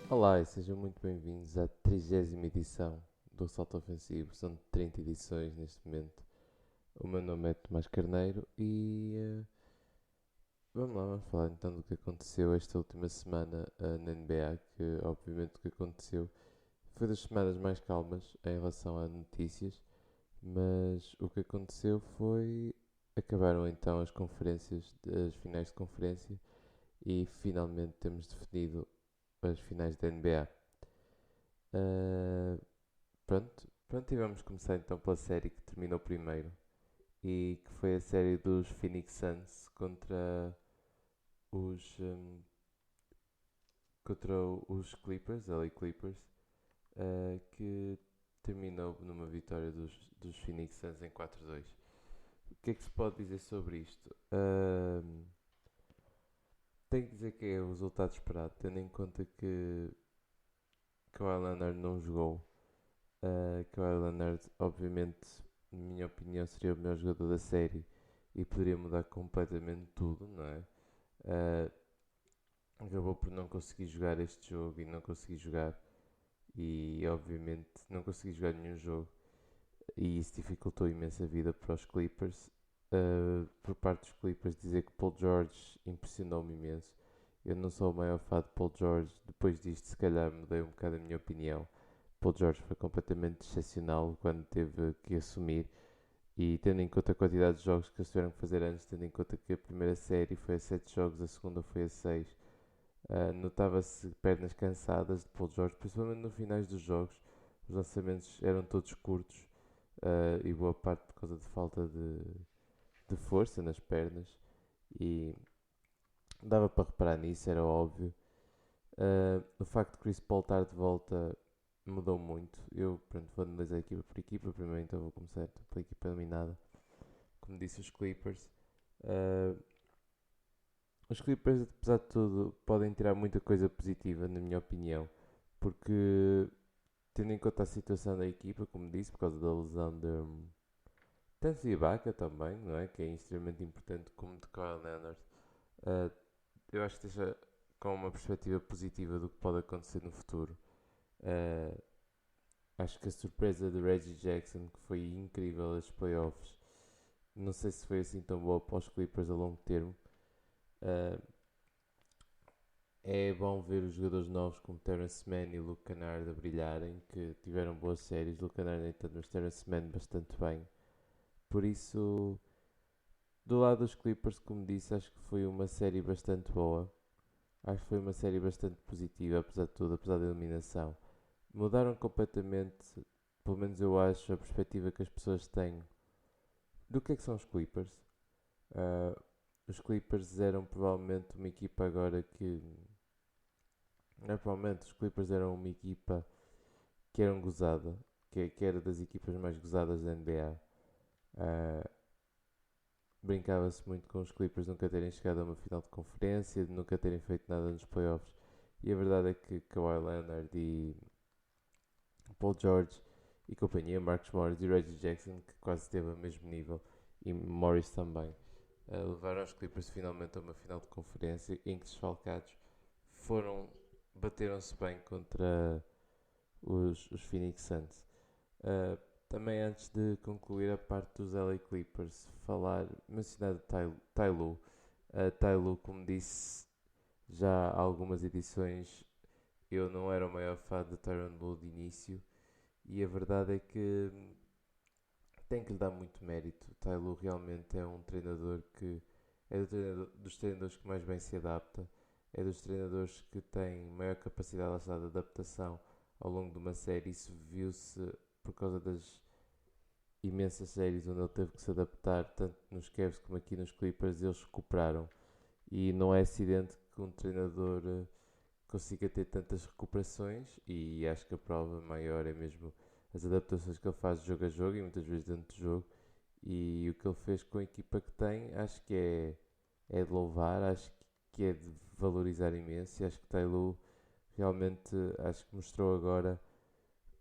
Olá e sejam muito bem-vindos à 30ª edição do Salto Ofensivo. São 30 edições neste momento. O meu nome é Tomás Carneiro e vamos lá, vamos falar então do que aconteceu esta última semana na NBA, que obviamente o que aconteceu foi das semanas mais calmas em relação a notícias, mas o que aconteceu foi acabaram então as conferências, as finais de conferência e finalmente temos definido as finais da NBA. Uh, pronto, e vamos começar então pela série que terminou primeiro e que foi a série dos Phoenix Suns os, um, contra os Clippers, LA Clippers, que terminou numa vitória dos Phoenix Suns em 4-2. O que é que se pode dizer sobre isto? Tenho que dizer que é o resultado esperado, tendo em conta que Kawhi Leonard não jogou. Kawhi Leonard, obviamente, na minha opinião, seria o melhor jogador da série e poderia mudar completamente tudo, não é? Uh, Acabou por não conseguir jogar este jogo e não conseguir jogar, e obviamente não consegui jogar nenhum jogo, e isso dificultou imenso a vida para os Clippers. Por parte dos Clippers, dizer que Paul George impressionou-me imenso. Eu não sou o maior fã de Paul George, depois disto, se calhar mudei um bocado a minha opinião. Paul George foi completamente excepcional quando teve que assumir. E tendo em conta a quantidade de jogos que eles tiveram que fazer antes, tendo em conta que a primeira série foi a 7 jogos, a segunda foi a 6, notava-se pernas cansadas de Paul George, principalmente no finais dos jogos. Os lançamentos eram todos curtos e boa parte por causa de falta de força nas pernas. E dava para reparar nisso, era óbvio. O facto de Chris Paul estar de volta mudou muito. Eu pronto, vou analisar equipa por equipa. Primeiro então vou começar pela equipa eliminada. Como disse, os Clippers. Uh, os Clippers, apesar de tudo, podem tirar muita coisa positiva, na minha opinião, porque tendo em conta a situação da equipa, como disse, por causa da lesão de tanto de Ibaka também, não é? Que é extremamente importante, como de Kawhi Leonard. Uh, eu acho que deixa com uma perspectiva positiva do que pode acontecer no futuro. Uh, Acho que a surpresa de Reggie Jackson, que foi incrível estes playoffs, não sei se foi assim tão boa para os Clippers a longo termo. Uh, É bom ver os jogadores novos como Terence Mann e Luke Kennard a brilharem, que tiveram boas séries. Luke Kennard nem tanto, mas Terence Mann bastante bem. Por isso, do lado dos Clippers, como disse, acho que foi uma série bastante boa. Acho que foi uma série bastante positiva, apesar de tudo, apesar da eliminação. Mudaram completamente, pelo menos eu acho, a perspectiva que as pessoas têm do que são os Clippers. Uh, os Clippers eram provavelmente uma equipa agora que. Provavelmente os Clippers eram uma equipa que eram gozada, que era das equipas mais gozadas da NBA. Brincava-se muito com os Clippers nunca terem chegado a uma final de conferência, de nunca terem feito nada nos playoffs. E a verdade é que Kawhi Leonard e Paul George e companhia, Marcus Morris e Reggie Jackson, que quase esteve ao mesmo nível, e Morris também, levaram os Clippers finalmente a uma final de conferência em que desfalcados bateram-se bem contra os Phoenix Suns. Uh, Também antes de concluir a parte dos LA Clippers, mencionar Ty Lue. Ty Lue, como disse já há algumas edições, eu não era o maior fã de Tyronn Lue de início e a verdade é que tem que lhe dar muito mérito. Ty Lue realmente é um treinador que é dos treinadores que mais bem se adapta, é dos treinadores que tem maior capacidade de adaptação ao longo de uma série. Isso viu-se por causa das imensas séries onde ele teve que se adaptar, tanto nos Cavs como aqui nos Clippers, eles recuperaram. E não é acidente que um treinador consiga ter tantas recuperações, e acho que a prova maior é mesmo as adaptações que ele faz de jogo a jogo e muitas vezes dentro do jogo. E o que ele fez com a equipa que tem, acho que é de louvar, acho que é de valorizar imenso. E acho que Taylor realmente acho que mostrou agora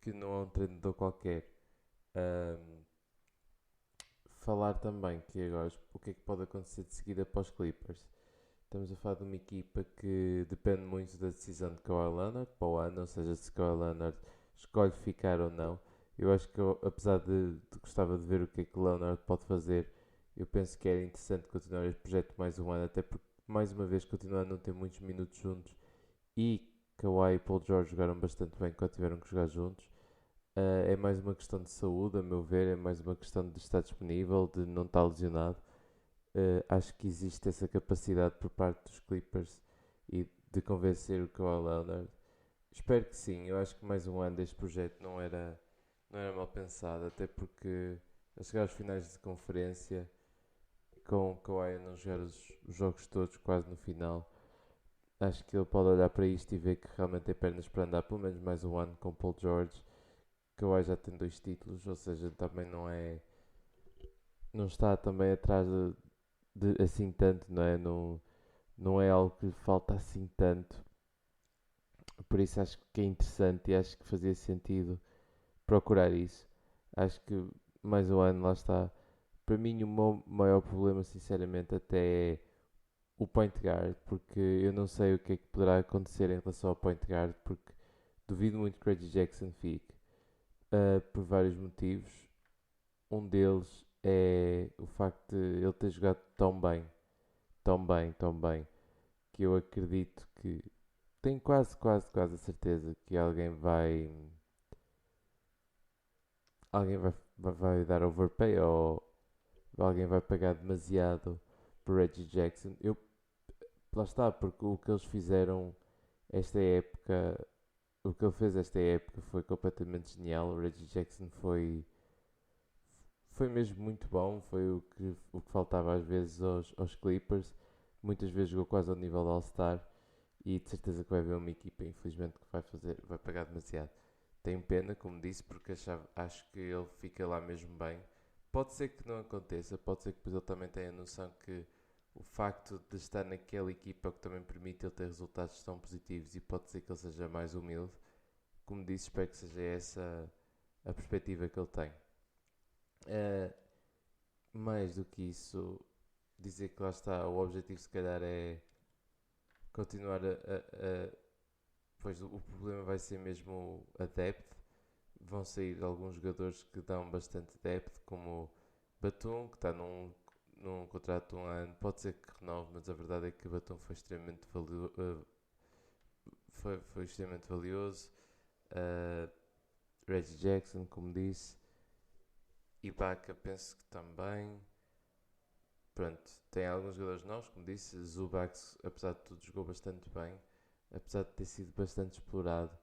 que não é um treinador qualquer. Um, Falar também que agora o que é que pode acontecer de seguida para os Clippers. estamos a falar de uma equipa que depende muito da decisão de Kawhi Leonard para o ano, ou seja, se Kawhi Leonard escolhe ficar ou não. Eu acho que, apesar de gostava de ver o que é que Leonard pode fazer, eu penso que era interessante continuar este projeto mais um ano, até porque, mais uma vez, continuar a não ter muitos minutos juntos e Kawhi e Paul George jogaram bastante bem quando tiveram que jogar juntos. É mais uma questão de saúde, a meu ver, é mais uma questão de estar disponível, de não estar lesionado. Acho que existe essa capacidade por parte dos Clippers e de convencer o Kawhi Leonard. Espero que sim, eu acho que mais um ano deste projeto não era mal pensado, até porque a chegar aos finais de conferência, com o Kawhi a não jogar os jogos todos quase no final, acho que ele pode olhar para isto e ver que realmente tem pernas para andar pelo menos mais um ano com Paul George. Kawhi já tem 2 títulos, ou seja, também não está também atrás de assim tanto, não é? Não é algo que lhe falta assim tanto. Por isso acho que é interessante e acho que fazia sentido procurar isso. Acho que mais um ano lá está. Para mim o meu maior problema sinceramente até é o point guard, porque eu não sei o que é que poderá acontecer em relação ao point guard, porque duvido muito que Reggie Jackson fique, por vários motivos. Um deles é o facto de ele ter jogado tão bem, tão bem, tão bem, que eu acredito que tenho quase, quase, quase a certeza que alguém vai dar overpay ou alguém vai pagar demasiado por Reggie Jackson. Lá está, porque o que eles fizeram esta época, o que ele fez esta época foi completamente genial. O Reggie Jackson foi mesmo muito bom, foi o que faltava às vezes aos Clippers. Muitas vezes jogou quase ao nível de All-Star e de certeza que vai haver uma equipa, infelizmente, que vai pagar demasiado. Tenho pena, como disse, porque acho que ele fica lá mesmo bem. Pode ser que não aconteça, pode ser que depois ele também tenha a noção que o facto de estar naquela equipa que também permite ele ter resultados tão positivos e pode ser que ele seja mais humilde. Como disse, espero que seja essa a perspectiva que ele tem. Eh, Mais do que isso, dizer que lá está, o objetivo se calhar é continuar pois o problema vai ser mesmo a depth. Vão sair alguns jogadores que dão bastante depth, como Batum, que está num contrato de um ano. Pode ser que renove, mas a verdade é que Batum foi extremamente valioso. Uh, Reggie Jackson, como disse. Ibaka, penso que também. Pronto, tem alguns jogadores novos, como disse. Zubac, apesar de tudo, jogou bastante bem. Apesar de ter sido bastante explorado,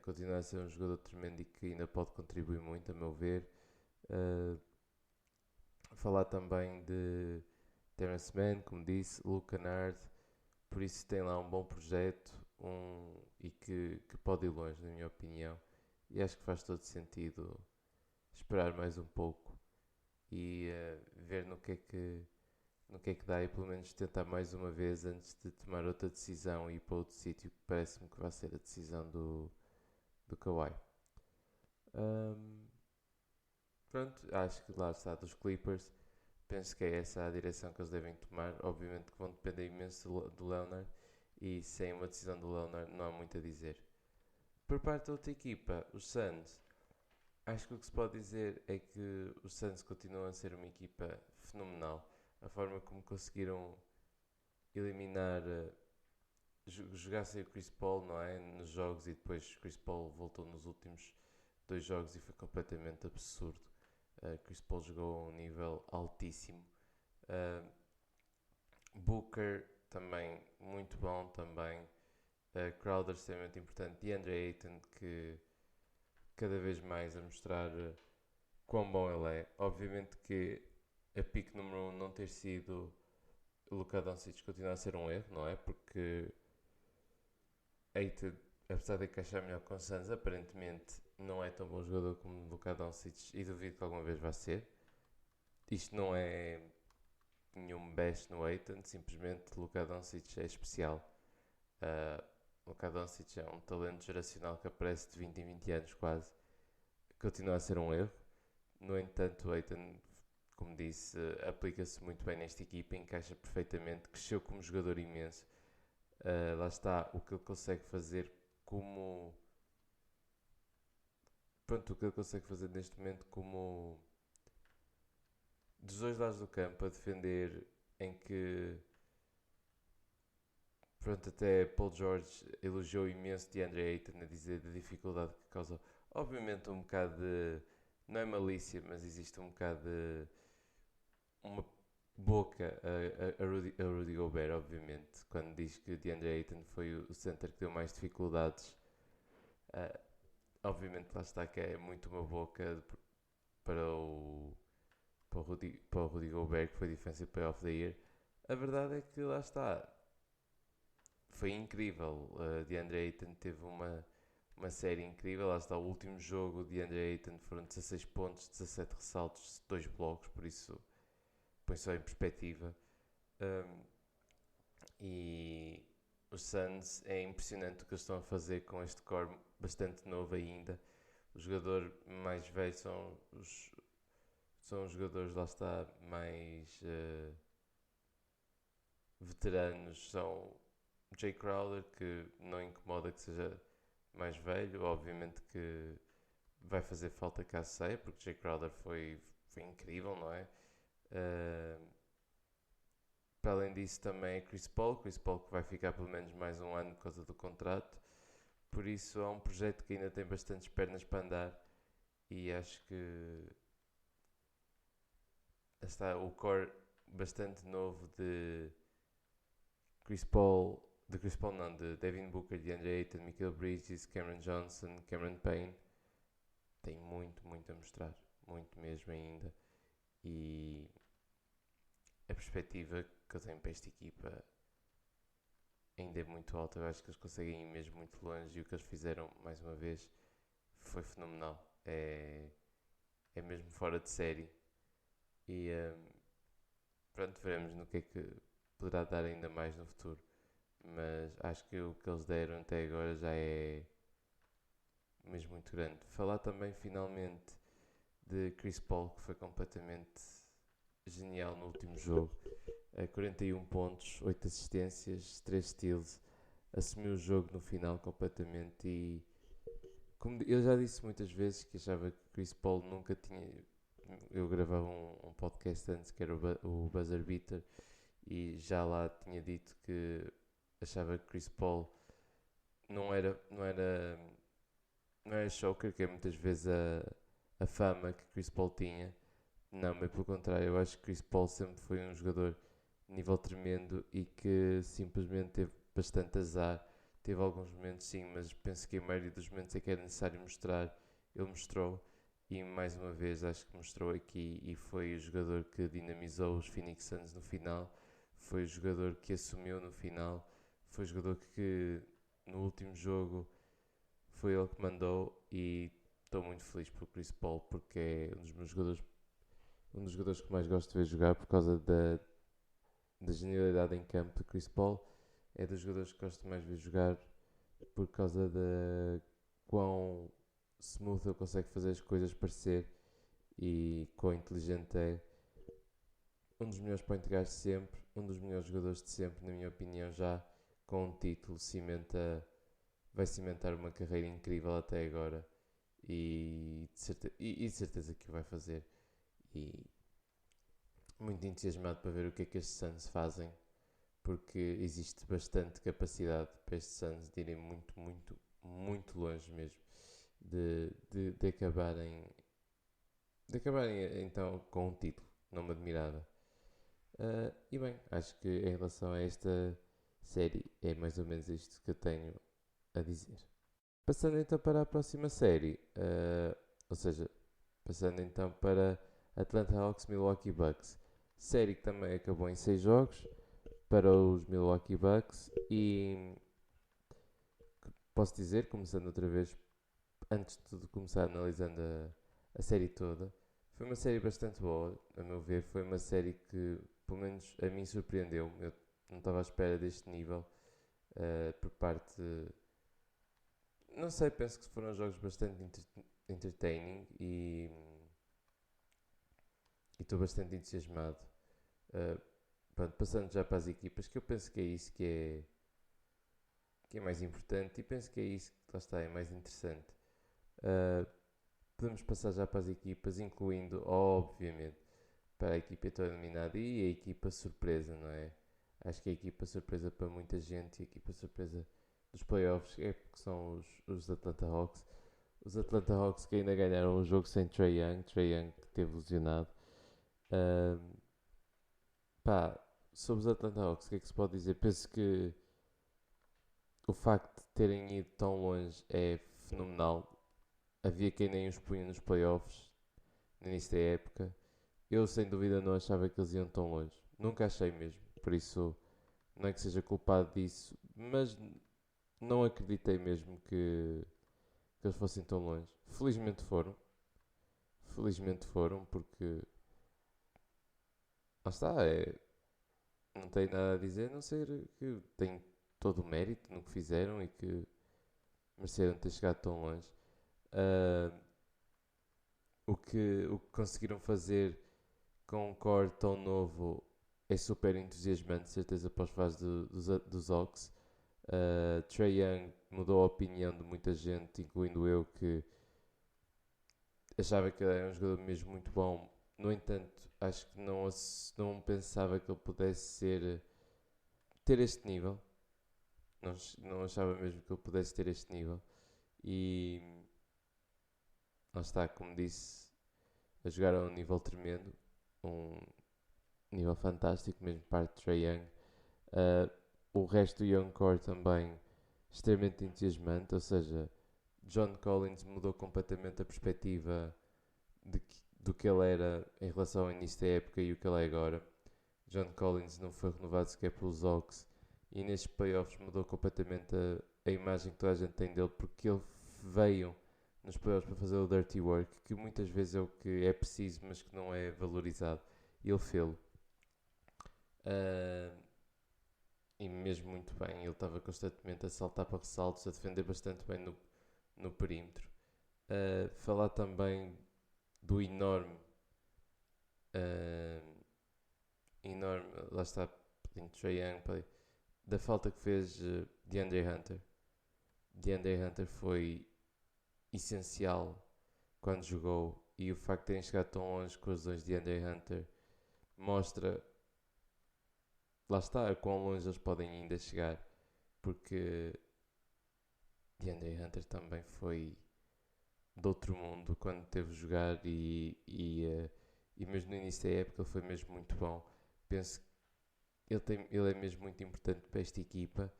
continua a ser um jogador tremendo e que ainda pode contribuir muito, a meu ver. Uh, Falar também de Terence Mann, como disse, Luke Kennard, por isso tem lá um bom projeto e que pode ir longe, na minha opinião. E acho que faz todo sentido esperar mais um pouco e ver no que é que dá e pelo menos tentar mais uma vez antes de tomar outra decisão e ir para outro sítio que parece-me que vai ser a decisão do Kawhi. Um, Pronto, acho que lá está dos Clippers. Penso que é essa a direção que eles devem tomar. Obviamente que vão depender imenso do Leonard e sem uma decisão do Leonard não há muito a dizer. Por parte da outra equipa, os Suns, acho que o que se pode dizer é que os Suns continuam a ser uma equipa fenomenal. A forma como conseguiram eliminar, jogar sem o Chris Paul, não é? Nos jogos e depois Chris Paul voltou nos últimos 2 jogos e foi completamente absurdo. Chris Paul jogou a um nível altíssimo. Uh, Booker também muito bom também. Crowder extremamente importante. DeAndre Ayton que cada vez mais a mostrar quão bom ele é. Obviamente que a pick número 1 não ter sido Luka Doncic continua a ser um erro, não é? Porque Ayton, apesar de encaixar melhor com o Suns, aparentemente não é tão bom jogador como Luka Doncic e duvido que alguma vez vá ser. Isto não é nenhum bash no Ayton, simplesmente Luka Doncic é especial. Uh, Luka Doncic é um talento geracional que aparece de 20 em 20 anos quase. Continua a ser um erro. No entanto, o Ayton como disse, aplica-se muito bem nesta equipa, encaixa perfeitamente, cresceu como jogador imenso. Lá está o que ele consegue fazer como. Pronto, o que ele consegue fazer neste momento como. Dos dois lados do campo, a defender, em que. Pronto, até Paul George elogiou imenso DeAndre Ayton a dizer da dificuldade que causa. Obviamente, um bocado de. Não é malícia, mas existe um bocado de. Uma boca a Rudy Gobert, obviamente, quando diz que DeAndre Ayton foi o center que deu mais dificuldades. Uh, Obviamente, lá está que é muito uma boca para o, para o Rudy Gobert, que foi Defensive Player of the Year. A verdade é que lá está, foi incrível. DeAndre Ayton teve uma série incrível. Lá está o último jogo. DeAndre Ayton foram 16 pontos, 17 ressaltos, 2 blocos, por isso põe só em perspectiva. Um, e os Suns é impressionante o que eles estão a fazer com este core bastante novo ainda. O jogador mais velho são os jogadores, lá está, mais veteranos. São Jay Crowder, que não incomoda que seja mais velho. Obviamente que vai fazer falta caso saia, porque Jay Crowder foi incrível, não é? Uh, para além disso também é Chris Paul que vai ficar pelo menos mais um ano por causa do contrato. Por isso é um projeto que ainda tem bastantes pernas para andar e acho que está o core bastante novo Chris Paul não, de Devin Booker, DeAndre Ayton, Michael Bridges, Cameron Johnson, Cameron Payne, tem muito, muito a mostrar, muito mesmo ainda. E a perspectiva que eu tenho para esta equipa ainda é muito alta. Eu acho que eles conseguem ir mesmo muito longe e o que eles fizeram, mais uma vez, foi fenomenal. É mesmo fora de série. E pronto, veremos no que é que poderá dar ainda mais no futuro. Mas acho que o que eles deram até agora já é mesmo muito grande. Falar também finalmente de Chris Paul, que foi completamente genial no último jogo. 41 pontos, 8 assistências, 3 steals. Assumiu o jogo no final completamente e como eu já disse muitas vezes que achava que Chris Paul nunca tinha. Eu gravava um podcast antes que era o Buzzer Beater e já lá tinha dito que achava que Chris Paul não era choker, que é muitas vezes a fama que Chris Paul tinha. Não, mas pelo contrário, eu acho que Chris Paul sempre foi um jogador de nível tremendo e que simplesmente teve bastante azar. Teve alguns momentos sim, mas penso que a maioria dos momentos é que era necessário mostrar. Ele mostrou e mais uma vez acho que mostrou aqui e foi o jogador que dinamizou os Phoenix Suns no final. Foi o jogador que assumiu no final. Foi o jogador que no último jogo foi ele que mandou e estou muito feliz por Chris Paul porque é um dos jogadores que mais gosto de ver jogar por causa da genialidade em campo de Chris Paul. É dos jogadores que gosto mais de ver jogar por causa de quão smooth ele consegue fazer as coisas parecer e quão inteligente é. Um dos melhores point guards de sempre, um dos melhores jogadores de sempre, na minha opinião, já com um título vai cimentar uma carreira incrível até agora e de certeza que o vai fazer. E muito entusiasmado para ver o que é que estes Suns fazem, porque existe bastante capacidade para estes Suns de irem muito, muito, muito longe mesmo, de acabarem então com um título, não me admirava. E bem, acho que em relação a esta série é mais ou menos isto que eu tenho a dizer. Passando então para a próxima série, ou seja, passando então para Atlanta Hawks Milwaukee Bucks, série que também acabou em 6 jogos para os Milwaukee Bucks e posso dizer, começando outra vez, antes de tudo começar analisando a série toda, foi uma série bastante boa, a meu ver, foi uma série que pelo menos a mim surpreendeu, eu não estava à espera deste nível por parte, não sei, penso que foram jogos bastante entertaining e estou bastante entusiasmado. Uh, Pronto, passando já para as equipas, que eu penso que é isso que é mais importante e penso que é isso que lá está, é mais interessante. Uh, Podemos passar já para as equipas, incluindo, obviamente, para a equipa toda eliminada e a equipa surpresa, não é? Acho que a equipa surpresa para muita gente e a equipa surpresa dos playoffs é porque são os Atlanta Hawks. Os Atlanta Hawks que ainda ganharam um jogo sem Trae Young que teve lesionado. Uh, Pá, sobre os Atlanta Hawks, o que é que se pode dizer? Penso que o facto de terem ido tão longe é fenomenal. Havia quem nem os punha nos playoffs no início da época. Eu, sem dúvida, não achava que eles iam tão longe. Nunca achei mesmo. Por isso, não é que seja culpado disso, mas não acreditei mesmo que eles fossem tão longe. Felizmente foram. Felizmente foram, porque lá está, não tenho nada a dizer, a não ser que têm todo o mérito no que fizeram e que mereceram ter chegado tão longe. Ah, o que conseguiram fazer com um core tão novo é super entusiasmante, de certeza, para os fãs dos Hawks. Trae Young mudou a opinião de muita gente, incluindo eu, que achava que ele era um jogador mesmo muito bom. No entanto, acho que não pensava que ele pudesse ter este nível. Não achava mesmo que ele pudesse ter este nível. E lá está, como disse, a jogar a um nível tremendo, um nível fantástico, mesmo parte de Trae Young. Uh, o resto do Young Core também extremamente entusiasmante, ou seja, John Collins mudou completamente a perspectiva do que ele era em relação ao início da época e o que ele é agora. John Collins não foi renovado sequer pelos Hawks e nestes playoffs mudou completamente a imagem que toda a gente tem dele porque ele veio nos playoffs para fazer o dirty work, que muitas vezes é o que é preciso, mas que não é valorizado. E ele fez-lo. Uh, e mesmo muito bem, ele estava constantemente a saltar para ressaltos, a defender bastante bem no perímetro. Falar também do enorme, lá está, pedindo Trae Young, da falta que fez DeAndre Hunter. DeAndre Hunter foi essencial quando jogou e o facto de terem chegado tão longe com as lesões de DeAndre Hunter mostra, lá está, a quão longe eles podem ainda chegar, porque DeAndre Hunter também foi de outro mundo quando teve a jogar e mesmo no início da época ele foi mesmo muito bom. Penso que ele é mesmo muito importante para esta equipa.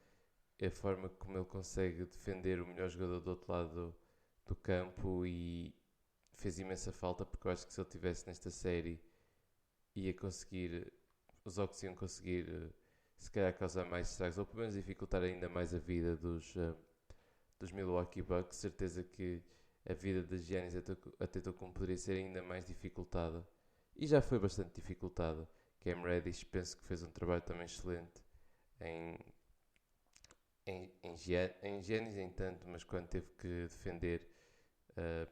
A forma como ele consegue defender o melhor jogador do outro lado do campo e fez imensa falta porque eu acho que se ele estivesse nesta série ia conseguir, os Hawks iam conseguir se calhar causar mais estragos ou pelo menos dificultar ainda mais a vida dos Milwaukee Bucks. Certeza que a vida de Giannis Antetokounmpo poderia ser ainda mais dificultada e já foi bastante dificultada. Cam Reddish penso que fez um trabalho também excelente em, em Giannis em tanto, mas quando teve que defender,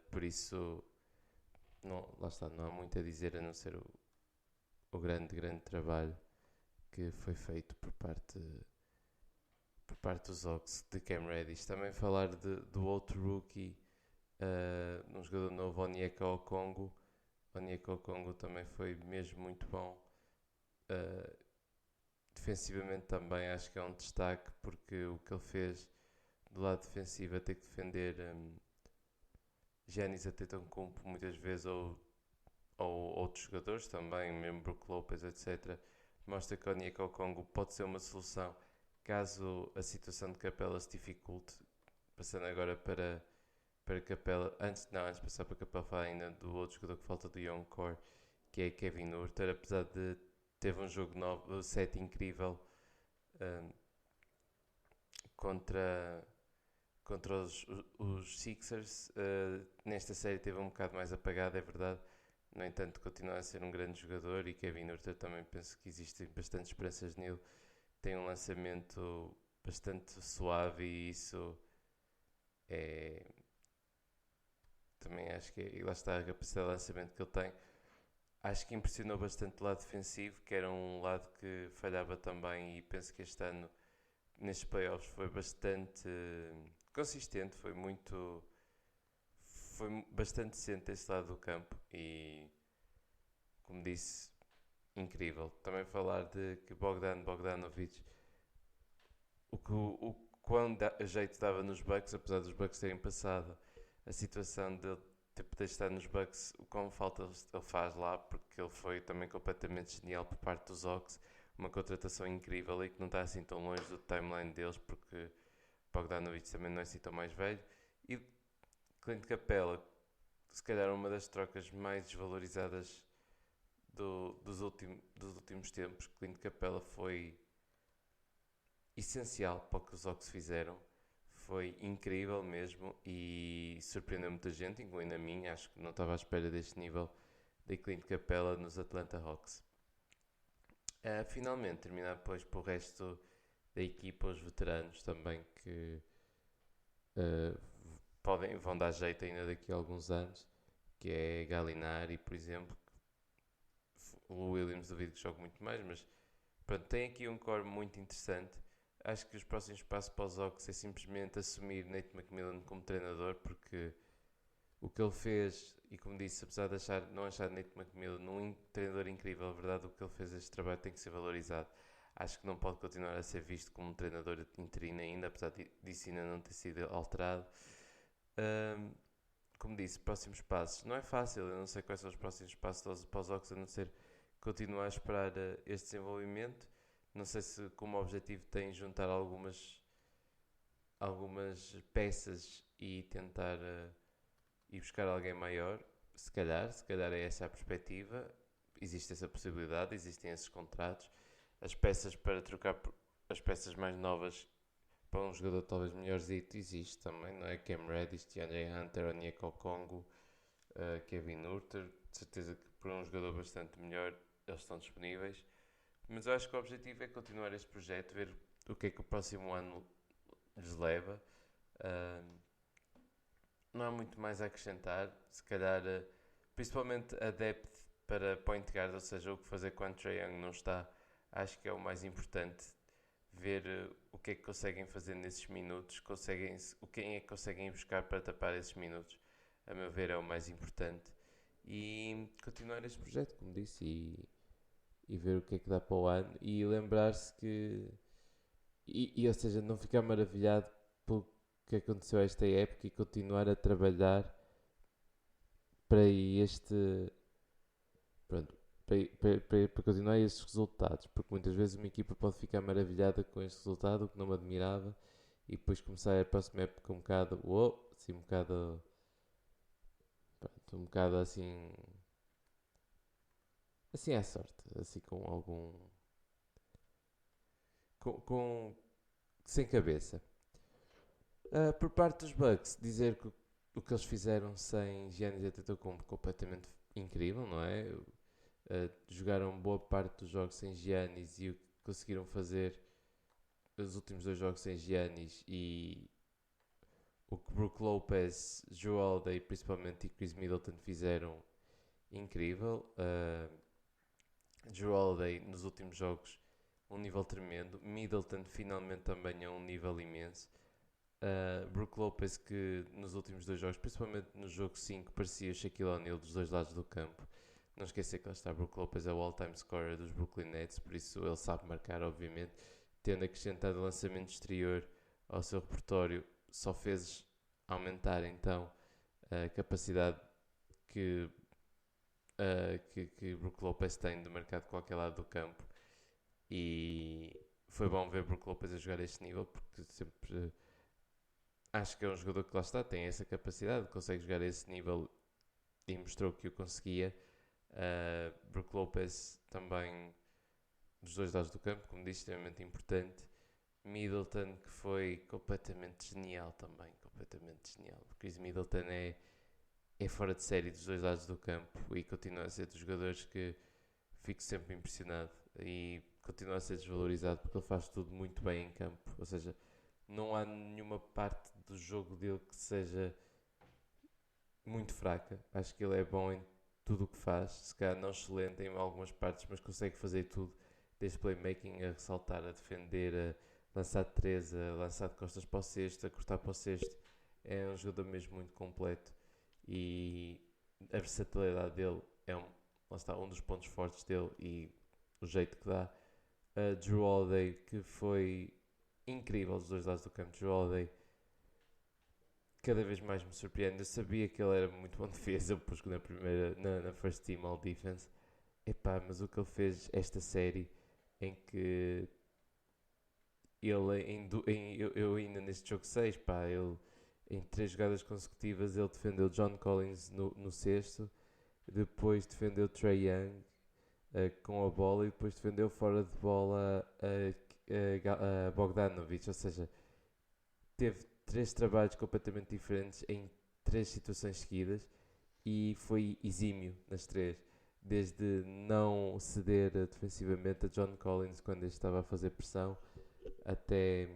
por isso não, lá está, não há muito a dizer a não ser o grande trabalho que foi feito por parte dos Hawks de Cam Reddish. Também falar do outro rookie, um jogador novo, Onyeka Okongwu. Onyeka Okongwu também foi mesmo muito bom. Defensivamente também acho que é um destaque porque o que ele fez do lado defensivo a ter que defender Giannis Antetokounmpo muitas vezes ou outros jogadores também, mesmo Brook Lopez, etc. Mostra que o Onyeka Okongwu pode ser uma solução caso a situação de Capela se dificulte. Passando agora para Capela, antes de passar para Capela, falar ainda do outro jogador que falta do Young Core, que é Kevin Huerter. Apesar de teve um jogo novo, um set incrível um, contra os Sixers. Nesta série teve um bocado mais apagado, é verdade. No entanto, continua a ser um grande jogador e Kevin Huerter também penso que existem bastante esperanças nele. Tem um lançamento bastante suave e isso é. Também acho que lá está a capacidade de lançamento que ele tem. Acho que impressionou bastante o lado defensivo, que era um lado que falhava também, e penso que este ano, nestes playoffs, foi bastante consistente, foi bastante decente este lado do campo e, como disse, incrível. Também falar de que Bogdanovic, o quão jeito dava nos Bucks, apesar dos Bucks terem passado a situação de ter poder estar nos Bucks, o quão falta ele faz lá, porque ele foi também completamente genial por parte dos Hawks, uma contratação incrível e que não está assim tão longe do timeline deles, porque Bogdanovic também não é assim tão mais velho. E Clint Capella, se calhar uma das trocas mais desvalorizadas dos últimos tempos. Clint Capella foi essencial para o que os Hawks fizeram. Foi incrível mesmo e surpreendeu muita gente, incluindo a mim. Acho que não estava à espera deste nível de Clint Capella nos Atlanta Hawks. Finalmente, terminar depois para o resto da equipa, os veteranos também que uh, vão dar jeito ainda daqui a alguns anos, que é Gallinari, por exemplo. O Williams duvido que jogue muito mais, mas pronto, tem aqui um core muito interessante. Acho que os próximos passos para os Hawks é simplesmente assumir Nate McMillan como treinador, porque o que ele fez, e como disse, apesar de não achar Nate McMillan um treinador incrível, a verdade, o que ele fez, este trabalho tem que ser valorizado. Acho que não pode continuar a ser visto como um treinador interino ainda, apesar disso ainda não ter sido alterado. Um, Como disse, próximos passos. Não é fácil, eu não sei quais são os próximos passos para os Hawks, a não ser continuar a esperar este desenvolvimento. Não sei se como objetivo tem juntar algumas peças e tentar ir buscar alguém maior. Se calhar é essa a perspectiva. Existe essa possibilidade, existem esses contratos. As peças para trocar as peças mais novas para um jogador talvez melhorzito existe também, não é? Cam Reddish, DeAndre Hunter, Onyeka Okongwu, Kevin Urter, de certeza que para um jogador bastante melhor eles estão disponíveis. Mas eu acho que o objetivo é continuar este projeto, ver o que é que o próximo ano lhes leva. Uh, não há muito mais a acrescentar, se calhar, principalmente a depth para point guard, ou seja, o que fazer quando Trae Young não está, acho que é o mais importante. Ver o que é que conseguem fazer nesses minutos, quem é que conseguem buscar para tapar esses minutos, a meu ver, é o mais importante. E continuar este projeto, como disse, e ver o que é que dá para o ano e lembrar-se que. Ou seja, não ficar maravilhado pelo que aconteceu esta época e continuar a trabalhar para este. Pronto, para continuar estes resultados, porque muitas vezes uma equipa pode ficar maravilhada com este resultado, o que não me admirava, e depois começar a próxima época um bocado, assim, um bocado, pronto, um bocado assim à sorte, assim com algum, sem cabeça. Por parte dos Bucks, dizer que o que eles fizeram sem Giannis Antetokounmpo completamente incrível, não é? Jogaram boa parte dos jogos sem Giannis e o que conseguiram fazer os últimos dois jogos sem Giannis e o que Brook Lopez, Jrue Holiday principalmente e Chris Middleton fizeram incrível. Jrue Holiday nos últimos jogos um nível tremendo, Middleton finalmente também é um nível imenso. Brook Lopez que nos últimos dois jogos, principalmente no jogo 5, parecia Shaquille O'Neal dos dois lados do campo. Não esquecer que lá está, Brook Lopez é o all-time scorer dos Brooklyn Nets, por isso ele sabe marcar, obviamente. Tendo acrescentado lançamento exterior ao seu repertório, só fez aumentar então a capacidade que, que Brook Lopez tem de marcar de qualquer lado do campo. E foi bom ver Brook Lopez a jogar a este nível, porque sempre acho que é um jogador que lá está, tem essa capacidade, consegue jogar a esse nível e mostrou que o conseguia. Brook Lopez também dos dois lados do campo, como disse, extremamente importante. Middleton, que foi completamente genial também, completamente genial. Chris Middleton é fora de série dos dois lados do campo e continua a ser dos jogadores que fico sempre impressionado e continua a ser desvalorizado porque ele faz tudo muito bem em campo. Ou seja, não há nenhuma parte do jogo dele que seja muito fraca. Acho que ele é bom em tudo o que faz, se calhar não excelente em algumas partes, mas consegue fazer tudo, desde playmaking a ressaltar, a defender, a lançar de 3, a lançar de costas para o cesto, a cortar para o cesto. É um jogador mesmo muito completo e a versatilidade dele é lá está, um dos pontos fortes dele e o jeito que dá. Drew Holiday, que foi incrível dos dois lados do campo. Drew Holiday cada vez mais me surpreende. Eu sabia que ele era muito bom defesa, eu pus na primeira, na first team all defense. Epá, mas o que ele fez esta série em que ele eu ainda neste jogo 6, pá, ele em 3 jogadas consecutivas ele defendeu John Collins no sexto, depois defendeu Trae Young com a bola e depois defendeu fora de bola a Bogdanovic, ou seja, teve 3 trabalhos completamente diferentes em 3 situações seguidas e foi exímio nas 3. Desde não ceder defensivamente a John Collins quando ele estava a fazer pressão, até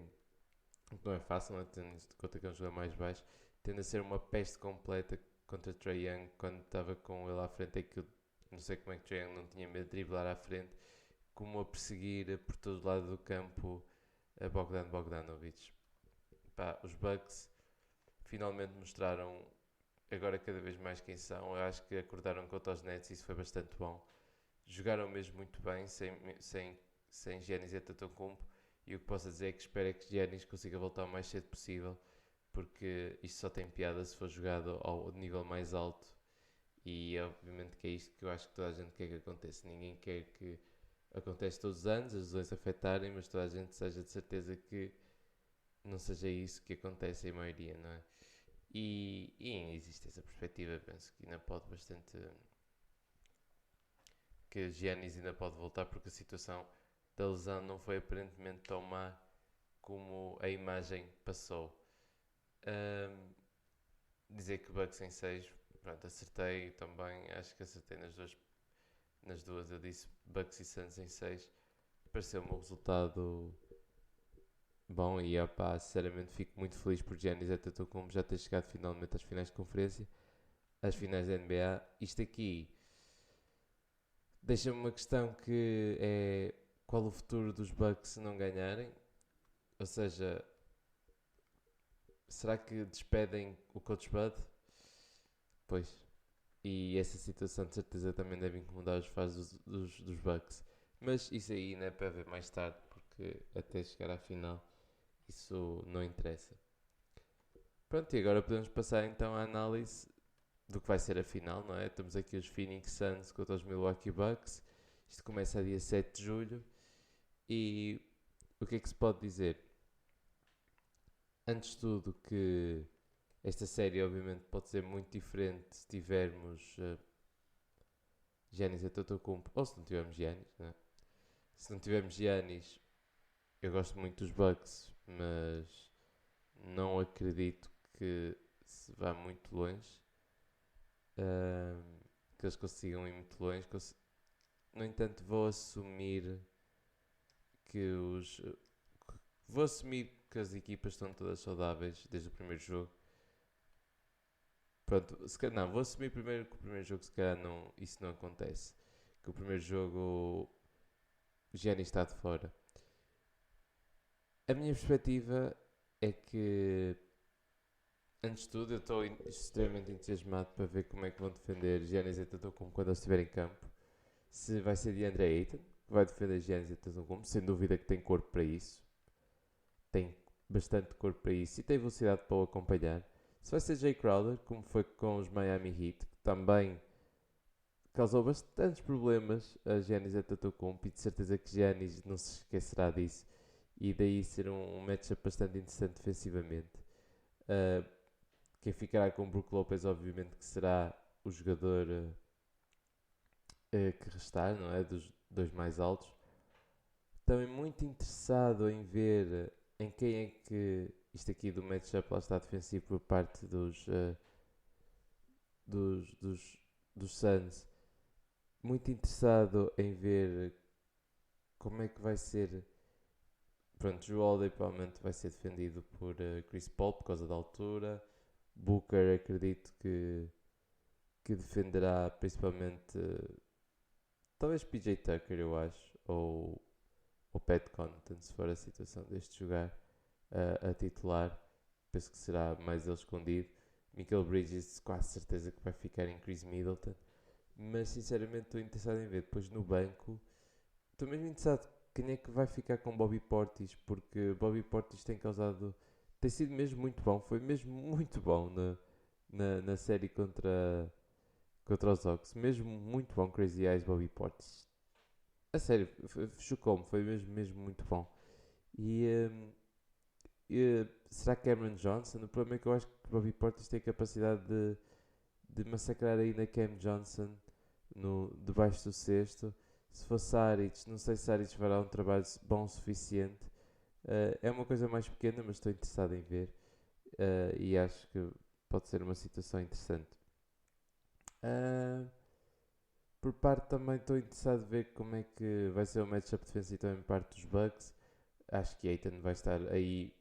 não é fácil, né? Tendo em conta que é um jogador mais baixo, tende a ser uma peste completa contra Trae Young quando estava com ele à frente. É que eu não sei como é que Trae Young não tinha medo de driblar à frente, como a perseguir por todo o lado do campo a Bogdanovic. Pá, os Bucks finalmente mostraram agora cada vez mais quem são. Eu acho que acordaram contra os Nets e isso foi bastante bom. Jogaram mesmo muito bem, sem Giannis Antetokounmpo. E o que posso dizer é que espero que Giannis consiga voltar o mais cedo possível, porque isto só tem piada se for jogado ao nível mais alto. E obviamente que é isto que eu acho que toda a gente quer que aconteça. Ninguém quer que aconteça todos os anos, as lesões afetarem, mas toda a gente seja de certeza que não seja isso que acontece em maioria, não é? E existe essa perspectiva, penso que ainda pode bastante. Que Giannis ainda pode voltar porque a situação da lesão não foi aparentemente tão má como a imagem passou. Um, Dizer que Bucks em 6, pronto, acertei também, acho que acertei nas duas eu disse Bucks e Suns em 6. Pareceu-me um resultado bom e opá, sinceramente fico muito feliz por Giannis Antetokounmpo já ter chegado finalmente às finais de conferência, às finais da NBA. Isto aqui deixa-me uma questão que é qual o futuro dos Bucks se não ganharem? Ou seja, será que despedem o Coach Bud? Pois. E essa situação de certeza também deve incomodar os fãs dos Bucks. Mas isso aí não é para ver mais tarde, porque até chegar à final isso não interessa. Pronto, e agora podemos passar então à análise do que vai ser a final, não é? Temos aqui os Phoenix Suns contra os Milwaukee Bucks. Isto começa a dia 7 de julho. E o que é que se pode dizer? Antes de tudo que esta série obviamente pode ser muito diferente se tivermos Giannis Antetokounmpo ou se não tivermos Giannis, né? Se não tivermos Giannis, eu gosto muito dos Bucks, mas não acredito que se vá muito longe, que eles consigam ir muito longe. No entanto, que os vou assumir que as equipas estão todas saudáveis desde o primeiro jogo. Pronto, não, vou assumir primeiro que o primeiro jogo se calhar não, isso não acontece. Que o primeiro jogo o Giannis está de fora. A minha perspectiva é que, antes de tudo, eu estou extremamente entusiasmado para ver como é que vão defender Giannis Antetokounmpo quando ele estiver em campo. Se vai ser DeAndre Ayton que vai defender Giannis Antetokounmpo, sem dúvida que tem corpo para isso. Tem bastante corpo para isso e tem velocidade para o acompanhar. Se vai ser Jay Crowder, como foi com os Miami Heat, que também causou bastantes problemas a Giannis Antetokounmpo e de certeza que Giannis não se esquecerá disso e daí ser um matchup bastante interessante defensivamente. Uh, Quem ficará com o Brook Lopez obviamente que será o jogador que restar, não é? Dos dois mais altos. Também muito interessado em ver em quem é que isto aqui do matchup lá está defensivo por parte dos, dos, dos Suns. Muito interessado em ver como é que vai ser. Pronto, Drew Holiday provavelmente vai ser defendido por, Chris Paul por causa da altura. Booker acredito que, vai defender Giannis Antetokounmpo. Muito interessado em ver em quem é que isto aqui do matchup lá está defensivo por parte dos dos Suns. Muito interessado em ver como é que vai ser. Pronto, Drew Holiday provavelmente vai ser defendido por, Chris Paul por causa da altura. Booker acredito que que defenderá principalmente talvez PJ Tucker, eu acho, ou Pat Connaughton, se for a situação deste jogar a titular. Penso que será mais ele escondido. Michael Bridges, quase certeza que vai ficar em Chris Middleton. Mas sinceramente estou interessado em ver. Depois no banco, estou mesmo interessado quem é que vai ficar com Bobby Portis, porque Bobby Portis tem causado. Tem sido mesmo muito bom, foi mesmo muito bom na série contra os Hawks. Mesmo muito bom, Crazy Eyes, Bobby Portis. A sério, chocou-me, foi mesmo muito bom. E, será Cameron Johnson? O problema é que eu acho que Bobby Portis tem a capacidade de massacrar ainda Cam Johnson debaixo do cesto. Se for Saric, não sei se Saric fará um trabalho bom o suficiente. É uma coisa mais pequena, mas estou interessado em ver. E acho que pode ser uma situação interessante. Por parte também estou interessado em ver como é que vai ser o matchup defensivo também por parte dos Bucks. Acho que Aiton vai estar aí.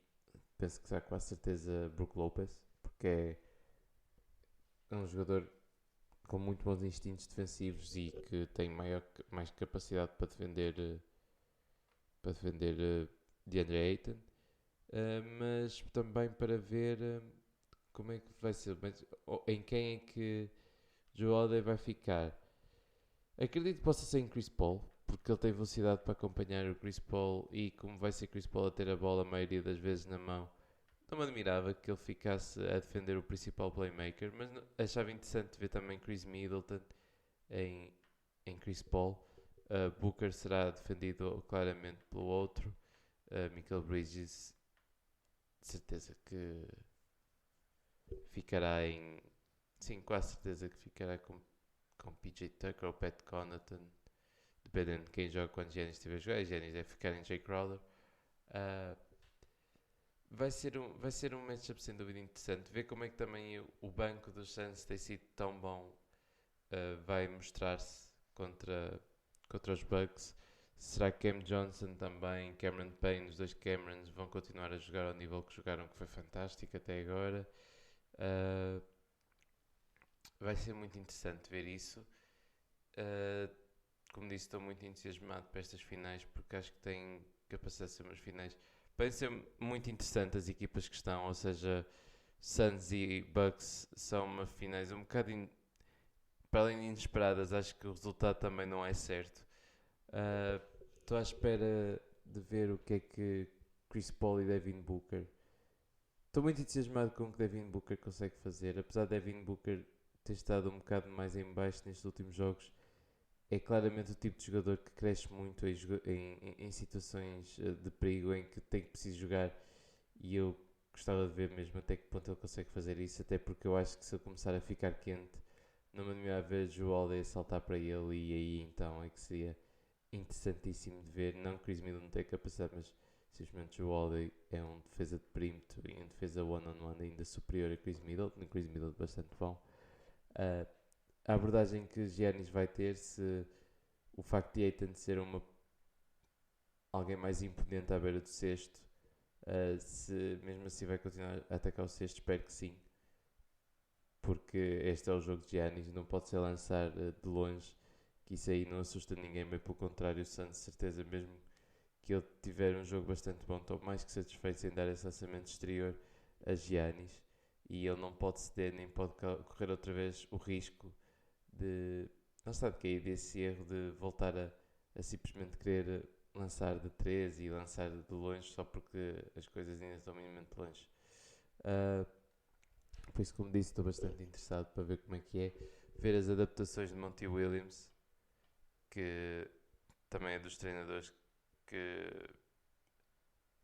Penso que será com a certeza Brook Lopez, porque é um jogador com muito bons instintos defensivos e que tem mais capacidade para defender DeAndre Ayton. Mas também para ver como é que vai ser, em quem é que Joe Holiday vai ficar. Acredito que possa ser em Chris Paul, porque ele tem velocidade para acompanhar o Chris Paul e como vai ser Chris Paul a ter a bola a maioria das vezes na mão, não me admirava que ele ficasse a defender o principal playmaker, mas achava interessante ver também Chris Middleton em, em Chris Paul. Booker será defendido claramente pelo outro. Michael Bridges, de certeza que ficará em. Sim, quase certeza que ficará com PJ Tucker ou Pat Connaughton, dependendo de quem joga quando Giannis estiver a jogar. Giannis deve ficar em Jay Crowder. Uh, vai ser um matchup sem dúvida interessante. Ver como é que também o banco dos Suns tem sido tão bom vai mostrar-se contra os Bucks. Será que Cam Johnson também, Cameron Payne, os dois Camerons vão continuar a jogar ao nível que jogaram, que foi fantástico até agora? Vai ser muito interessante ver isso. Como disse, estou muito entusiasmado para estas finais porque acho que têm capacidade de ser umas finais. Podem ser muito interessantes as equipas que estão, ou seja, Suns e Bucks são uma finais um bocado para além de inesperadas. Acho que o resultado também não é certo. Estou à espera de ver o que é que Chris Paul e Devin Booker. Estou muito entusiasmado com o que Devin Booker consegue fazer, apesar de Devin Booker ter estado um bocado mais em baixo nestes últimos jogos. É claramente o tipo de jogador que cresce muito em situações de perigo em que tem que precisar jogar, e eu gostava de ver mesmo até que ponto ele consegue fazer isso, até porque eu acho que se ele começar a ficar quente não me anima a ver o Holiday saltar para ele, e aí então é que seria interessantíssimo de ver. Não que Chris Middleton não tenha capacidade, mas simplesmente o Holiday é um defesa de perímetro e um defesa one-on-one ainda superior a Chris Middleton, e Chris Middleton bastante bom. A abordagem que Giannis vai ter, se o facto de Ayton ser alguém mais imponente à beira do cesto, se mesmo assim vai continuar a atacar o cesto, espero que sim, porque este é o jogo de Giannis, não pode ser lançar de longe, que isso aí não assusta ninguém, bem pelo contrário, o Santos, certeza, mesmo que ele tiver um jogo bastante bom, estou mais que satisfeito em dar esse lançamento exterior a Giannis, e ele não pode ceder nem pode correr outra vez o risco de não está de cair desse erro de voltar a simplesmente querer lançar de 3 e lançar de longe só porque as coisas ainda estão minimamente longe. Uh, por isso, como disse, estou bastante interessado para ver como é que é ver as adaptações de Monty Williams, que também é dos treinadores que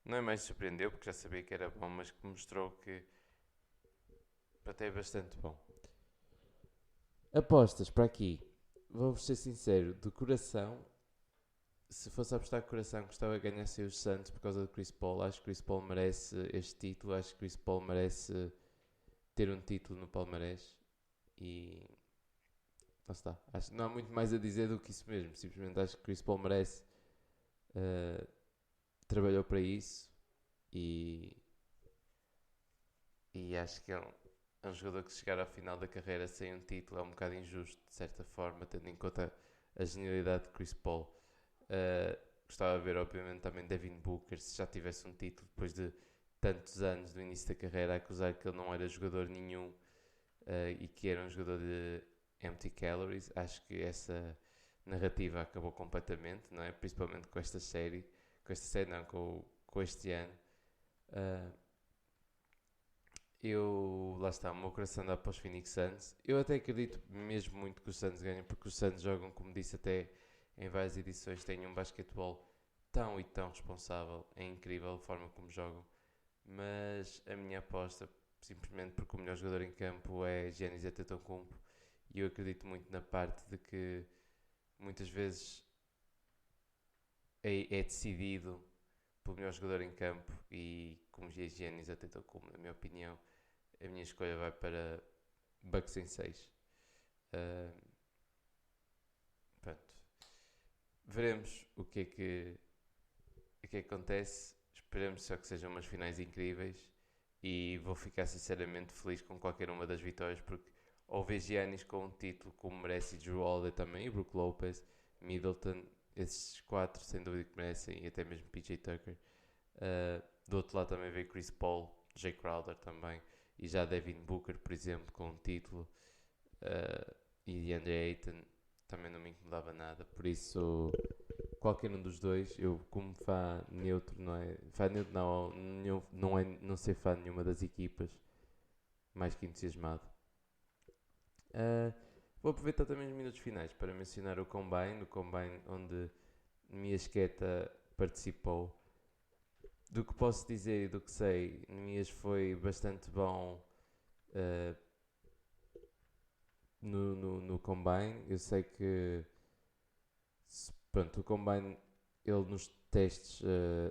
não é mais surpreendeu, porque já sabia que era bom, mas que mostrou que até é bastante bom. Apostas para aqui, vou-vos ser sincero, de coração, se fosse apostar de coração, gostava de ganhar os Santos por causa de Chris Paul. Acho que Chris Paul merece este título, acho que Chris Paul merece ter um título no Palmarés e lá está. Acho que não há muito mais a dizer do que isso mesmo. Simplesmente acho que Chris Paul merece, trabalhou para isso e acho que é é um jogador que se chegar ao final da carreira sem um título é um bocado injusto, de certa forma, tendo em conta a genialidade de Chris Paul. Gostava de ver, obviamente, também Devin Booker, se já tivesse um título depois de tantos anos do início da carreira, a acusar que ele não era jogador nenhum e que era um jogador de empty calories. Acho que essa narrativa acabou completamente, não é? Principalmente com esta série não, com este ano. Uh, lá está, o meu coração dá para os Phoenix Suns. Eu até acredito mesmo muito que os Suns ganhem, porque os Suns jogam, como disse até em várias edições, têm um basquetebol tão e tão responsável. É incrível a forma como jogam. Mas a minha aposta, simplesmente porque o melhor jogador em campo é Giannis Antetokounmpo, e eu acredito muito na parte de que muitas vezes é decidido pelo melhor jogador em campo, e como é Giannis Antetokounmpo, na minha opinião, a minha escolha vai para Bucks em 6. Pronto. Veremos o que acontece. Esperemos só que sejam umas finais incríveis, e vou ficar sinceramente feliz com qualquer uma das vitórias, porque ao ver Giannis com um título como merece, e Drew Holiday também, e Brook Lopez, Middleton, esses 4 sem dúvida que merecem, e até mesmo PJ Tucker. Do outro lado também veio Chris Paul, Jay Crowder também, e já Devin Booker, por exemplo, com um título, e DeAndre Ayton também não me incomodava nada. Por isso, qualquer um dos dois, eu como fã neutro, não é? Fã neutro não ser fã de nenhuma das equipas, mais que entusiasmado. Vou aproveitar também os minutos finais para mencionar o Combine onde Miasqueta participou. Do que posso dizer e do que sei, Nemias foi bastante bom no Combine. Eu sei que pronto, o Combine, ele nos testes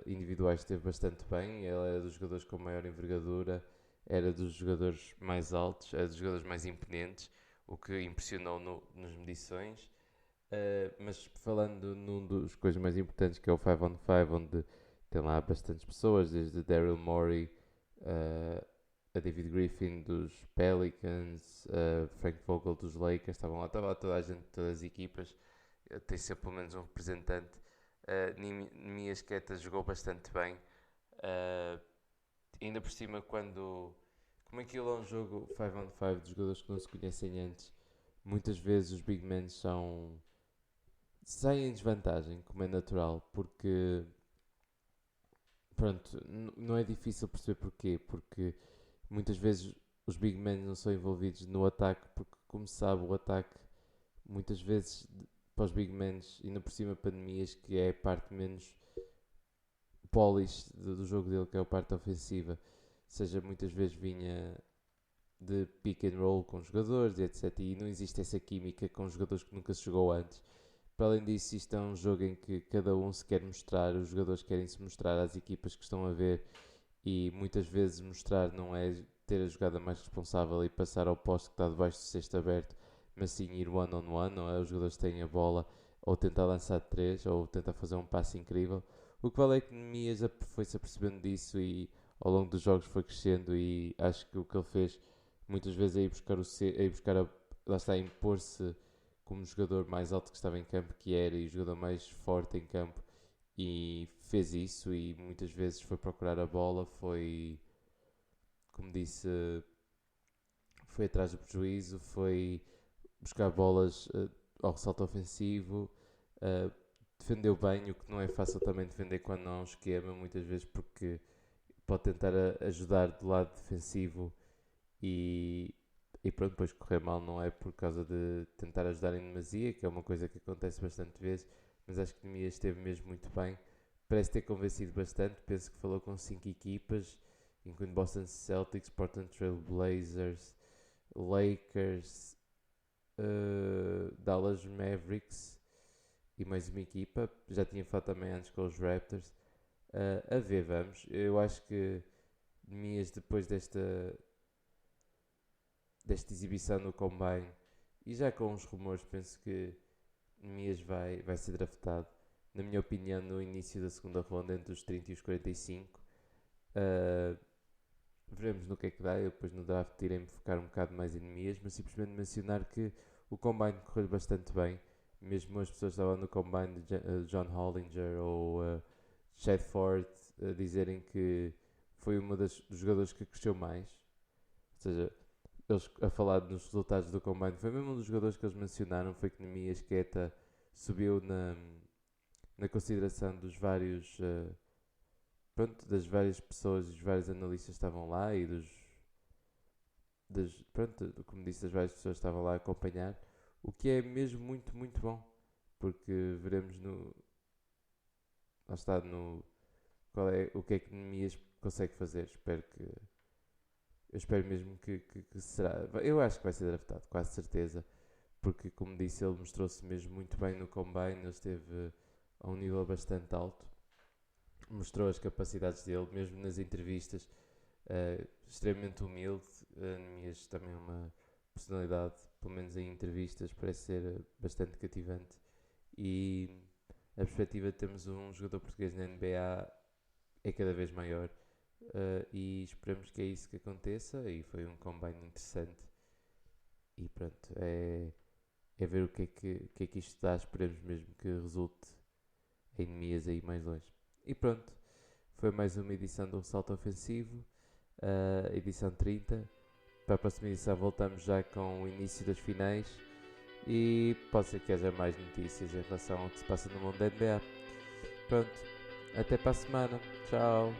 individuais esteve bastante bem. Ele era dos jogadores com maior envergadura, era dos jogadores mais altos, era dos jogadores mais imponentes, o que impressionou nas medições. Mas falando num dos coisas mais importantes, que é o 5 on 5, onde tem lá bastantes pessoas, desde Daryl Morey, a David Griffin dos Pelicans, Frank Vogel dos Lakers, estava lá toda a gente, todas as equipas, tem sempre pelo menos um representante. Nimias Queta jogou bastante bem, ainda por cima como aquilo é um jogo 5 on 5 de jogadores que não se conhecem antes, muitas vezes os big men saem em desvantagem, como é natural, porque pronto, não é difícil perceber porquê, porque muitas vezes os big men não são envolvidos no ataque, porque como se sabe o ataque muitas vezes para os big men, ainda por cima pandemias, que é a parte menos polish do jogo dele, que é a parte ofensiva, seja muitas vezes vinha de pick and roll com jogadores, etc. E não existe essa química com jogadores que nunca se jogou antes. Para além disso, isto é um jogo em que cada um se quer mostrar, os jogadores querem se mostrar às equipas que estão a ver, e muitas vezes mostrar não é ter a jogada mais responsável e passar ao poste que está debaixo do cesto aberto, mas sim ir one-on-one, não é? Os jogadores têm a bola, ou tentar lançar de 3, ou tentar fazer um passe incrível. O que vale é que Nemias foi-se apercebendo disso, e ao longo dos jogos foi crescendo, e acho que o que ele fez muitas vezes é ir buscar, lá está, impor-se como jogador mais alto que estava em campo, que era, e o jogador mais forte em campo, e fez isso, e muitas vezes foi procurar a bola, como disse, foi atrás do prejuízo, foi buscar bolas ao ressalto ofensivo, uh, defendeu bem, o que não é fácil também defender quando não há um esquema, muitas vezes, porque pode tentar ajudar do lado defensivo, e, e pronto, depois correr mal, não é por causa de tentar ajudar em demasia, que é uma coisa que acontece bastante vezes, mas acho que Nemias esteve mesmo muito bem. Parece ter convencido bastante, penso que falou com 5 equipas, incluindo Boston Celtics, Portland Trail Blazers, Lakers, Dallas Mavericks e mais uma equipa. Já tinha falado também antes com os Raptors. A ver, vamos. Eu acho que Nemias, depois desta exibição no Combine, e já com os rumores, penso que Nemias vai ser draftado, na minha opinião, no início da segunda ronda, entre os 30 e os 45. veremos no que é que dá. Eu depois no draft irei-me focar um bocado mais em Nemias, mas simplesmente mencionar que o Combine correu bastante bem. Mesmo as pessoas que estavam no Combine, John Hollinger ou Chad Ford, dizerem que foi dos jogadores que cresceu mais. Ou seja, eles a falar nos resultados do Combine, foi mesmo um dos jogadores que eles mencionaram, foi que Nemias Queta subiu na consideração dos vários pronto, das várias pessoas e dos vários analistas que estavam lá e pronto, como disse, das várias pessoas que estavam lá a acompanhar, o que é mesmo muito, muito bom, porque veremos lá está, o que é que Nemias consegue fazer, eu espero mesmo que será, eu acho que vai ser draftado, quase certeza, porque como disse, ele mostrou-se mesmo muito bem no Combine, ele esteve a um nível bastante alto, mostrou as capacidades dele, mesmo nas entrevistas, extremamente humilde. Nemias também é uma personalidade, pelo menos em entrevistas, parece ser bastante cativante. E a perspectiva de termos um jogador português na NBA é cada vez maior. E esperamos que é isso que aconteça. E foi um combine interessante. E pronto, é ver o que é que isto dá. Esperemos mesmo que resulte em Nemias aí mais longe. E pronto, foi mais uma edição do Salto Ofensivo, edição 30. Para a próxima edição voltamos já com o início das finais e pode ser que haja mais notícias em relação ao que se passa no mundo da NBA. Pronto, até para a semana. Tchau.